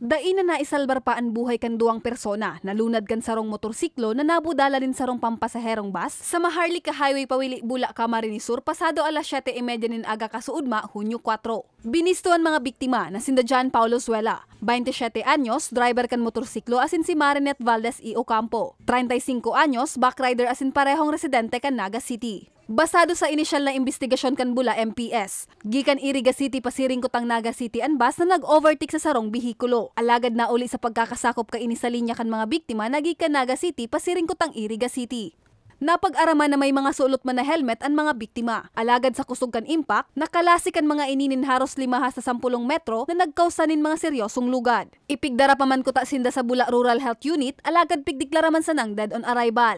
Dain na naisalbar pa ang buhay kan duwang persona, nalunad kan sarong motorsiklo na nabudala din sarong pampasaherong bus sa Maharlika Highway Pawili Bula, Camarines Sur pasado alas 7:30 nin aga kasuudma, Hunyo 4. Binistuan mga biktima na sinda John Paulo Suela, 27 anyos, driver kan motorsiklo asin si Marinet Valdez E. Ocampo, 35 anyos, backrider asin parehong residente kan Naga City. Basado sa inisyal na investigasyon kan Bula MPS, gikan Iriga City pasiring kutang Naga City ang bus na nag-overtake sa sarong bihikulo. Alagad na uli sa pagkakasakop ka ini sa linya kan mga biktima nagikan Naga City pasiring kutang Iriga City. Napag-araman na may mga sulot man na helmet ang mga biktima. Alagad sa kusog kan impact, nakalasik ang mga ininin haros 5 sa 10 metro na nagkausanin mga seryosong lugad. Ipigdara pa man kuta sinda sa Bula Rural Health Unit, alagad pigdeklara man sa nang dead on arrival.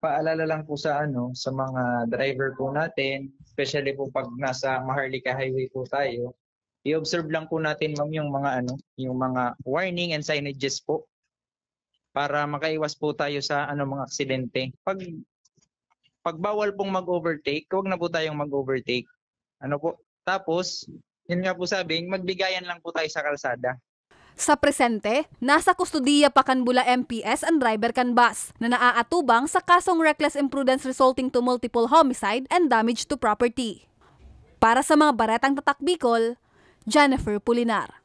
Paalala lang po sa sa mga driver po natin, especially po pag nasa Maharlika Highway po tayo, i-observe lang po natin ma'am yung mga warning and signages po para makaiwas po tayo sa mga aksidente. Pag bawal pong mag-overtake, huwag na po tayong mag-overtake. Tapos, yun nga po sabing, magbigayan lang po tayo sa kalsada. Sa presente, nasa kustudiya pa kan Bula MPS ang driver kan bus na naaatubang sa kasong reckless imprudence resulting to multiple homicide and damage to property. Para sa mga baretang tatak Bicol, Jennifer Pulinar.